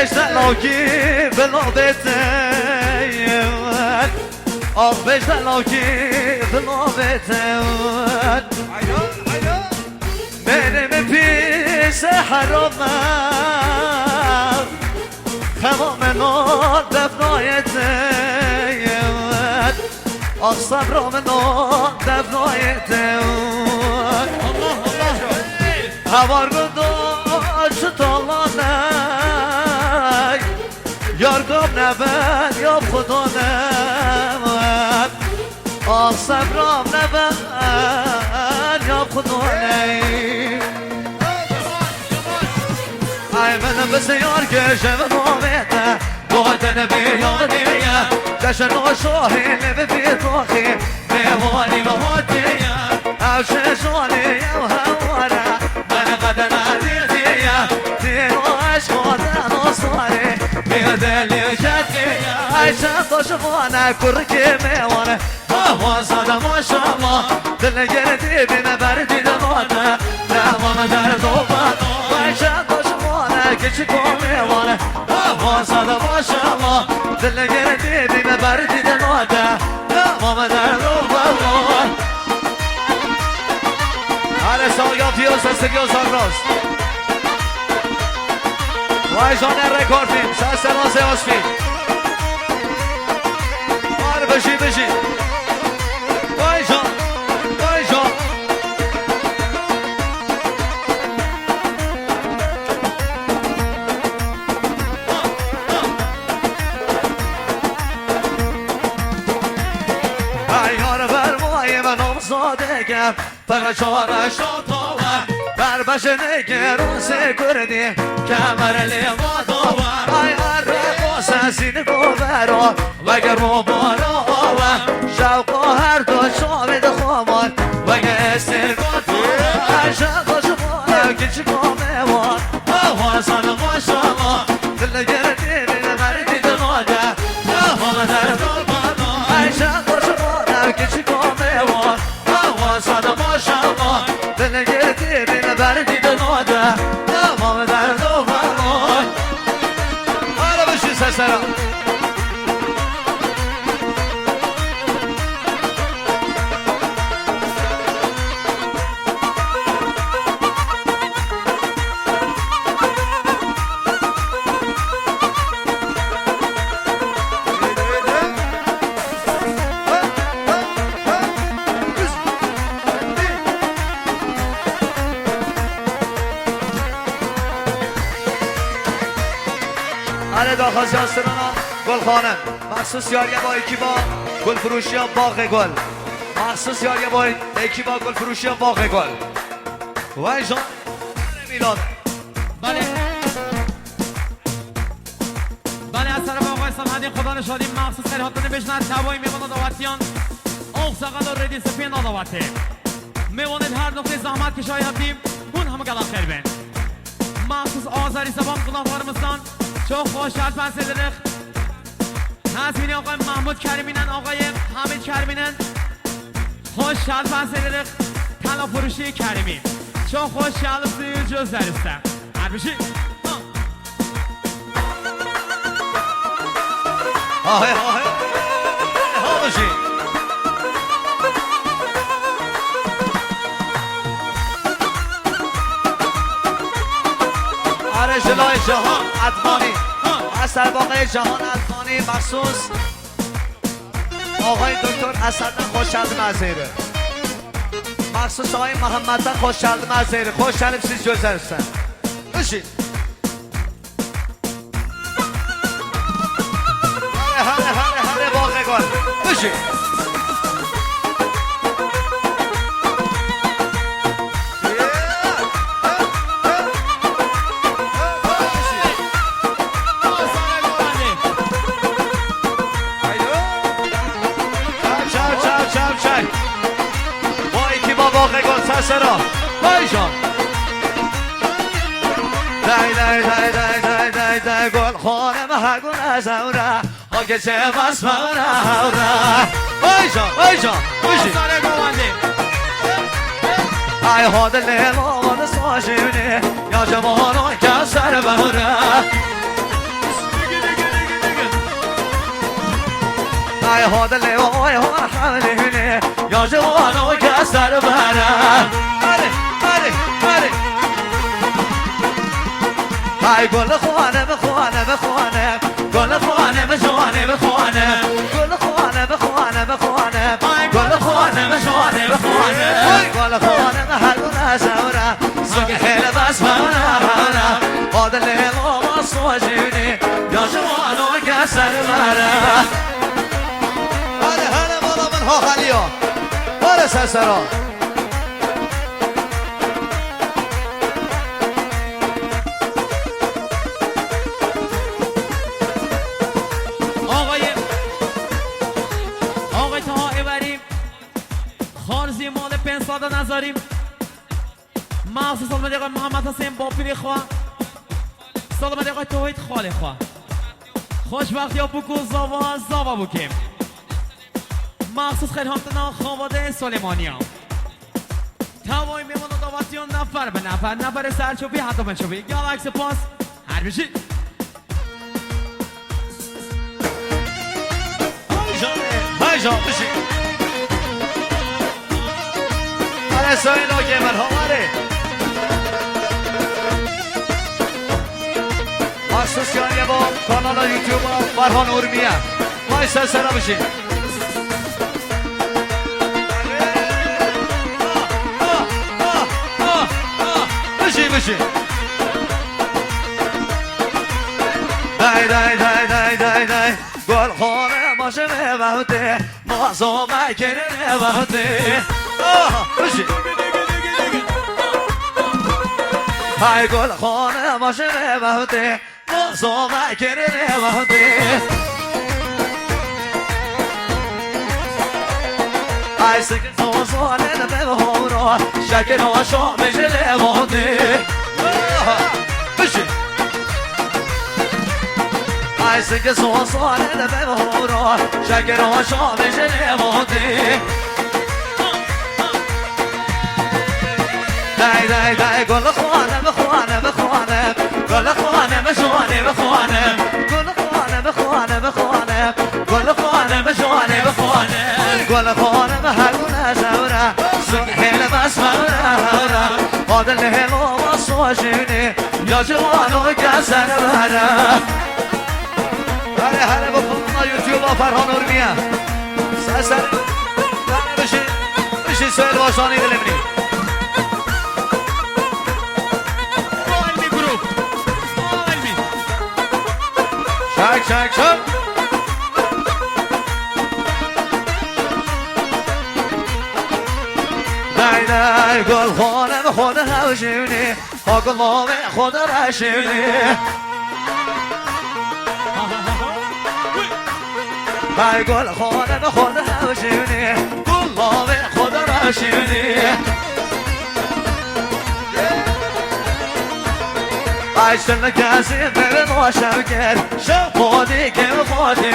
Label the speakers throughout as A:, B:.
A: بجدلاکی بلابته آخ بجدلاکی بلابته منم پیش حرامم خمامنا دفنایته آخ صبرامنا دفنایته هوار گداش طالانه یارگام نبند یا خدا نبند آخ صبرام نبند یا خدا نبند ای من بسیار کشم دومیته بادن بیادیه دشن و شاهی نبی بیتاخی میوانی مهاتیه او ششانیه و هواره من قدن عزیزیه دین و عشقاتن و صاری بیدلی شدیه ای چند تا شفانه کرکی میوانه آوان ساده ماشالله دل گردی بینه بردی دمانه نمام در دوبانه ای چند تا شفانه کچی کمیوانه آوان ساده ماشالله دل گردی بینه بردی دمانه نمام در دوبانه هر ساگا پیوز استگیو ساگراست وای جانه رکاردیم سستران سیاسفی بار بشی بشی وای جان وای جان ایار برمای من امزادگم فقط چارش تاور بر بشنه روزه کردی کمر لیما داور ایار رقاس سینه گوبرا وگر مبارا آور شوقا هر دو شامد خامار وگر استرگا داور شوقا شما کچی کامه وار آوان سانه ماشالله دل گردی بینه مردی دماده آوان در دلبانا ای شوقا شما کچی کامه وار آوان سانه ماشالله دل گردی بینه مردی دماده آوان در دلبانا حالا بشی سسرم داخل جاسترانا گل خانم مخصوص یاریه با یکی با گل فروشی ها باغ گل مخصوص یاریه با یکی با گل فروشی ها باغ گل وای جان میلاد
B: بله بله از طرف آقای سمحدی خدا نشادی مخصوص خیلی حتی بشنند توایی میواند آواتیان اوق ساقل و ردی سپین آدواته میواند هر نقطه زحمت کشای حتیم اون همه گلم خیر بین مخصوص آذری زبان قلافارمستان çok خوش şartpense dedik. Nazmini آقای محمود کریمینن آقای حمید کریمینن خوش şartpense dedik. طلا فروشی کریمی çok خوش şartlı gözlerimizden. Her bir şey.
A: Hay hay. Hay şey. جلای جهان ادمانی اثر باقی جهان ادمانی مخصوص آقای دکتر اسد خوشحال مزیره مخصوص آقای محمد خوشحال مزیره خوشحالیم siz gözlerimizden بشید هره باقی گل بشید سرا وای جان دای دای دای دای دای دای دای گل خانم هگون از اورا آگه چه بس مورا وای جان وای جان بشی ای هاد لیمان ساشونه یا جوانو که سر بورا هاد اللي وای هون حالینه یا جوان و کسر بره بله بله بله های گل خوانه بخوانه بخوانه گل خوانه بجوانه بخوانه گل خوانه بخوانه بخوانه گل خوانه بجوانه بخوانه گل خوانه بهرگونه زوره سوگ خیلی بس بره هاد اللي ما صوجيني يا جوان و کسر بره هلا مالا من ها خليا ولا سسرا
B: آقای تاها ایوریم خارزی مال پنساده نذاریم مخصوص سلامت آقای محمد حسین با پیری خواه سلامت آقای توحید خاله خواه خوشبختی ها بکو زاوا بکیم مخصوص خیلی همتنا خانواده سلیمانی ها توای میمون و دعوتیان نفر به نفر نفر سرچوبی حتی منچوبی گالاکس پاس هر بشید
A: های جان بشید آره سایل آگه من هاماره مخصوص یعنی با کانال یوتیوب فرهان ارمیه های سرسرا بشید بشید دای دای دای دای دای دای گل خانه باشه بهوته مازو مکنه بهوته بشید های گل خانه باشه بهوته مازو مکنه بهوته ای سکر توزانه نبه هورا شکر هاشا بجله بهوته بشید ای سکر توزانه نبه هورا شکر هاشا بجله بهوته دای دای دای گل خانه بخوانه بخوانه گل خانه بجوانه بخوانه گل خانه بخوانه بخوانه گل خانه بجوانه بخوانه گل خانه بهرگونه زوره سوگ حیل بس بره هاد اللي ما صوجيني يا جوان و کسر بره هله هله بکنم یوتیوب فرهان ارمیه سر بشید سویل باشانی دلمنی شک شک شک دای دای گل خانه به خود هوشونی ها گل ما به خود رشونی دای گل خانه به خود هوشونی گل ما به خود رشونی ای سن کسی به ما شوگر شب خودی که خودی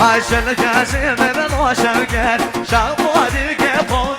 A: ای سن کسی به ما شوگر شب خودی که خودی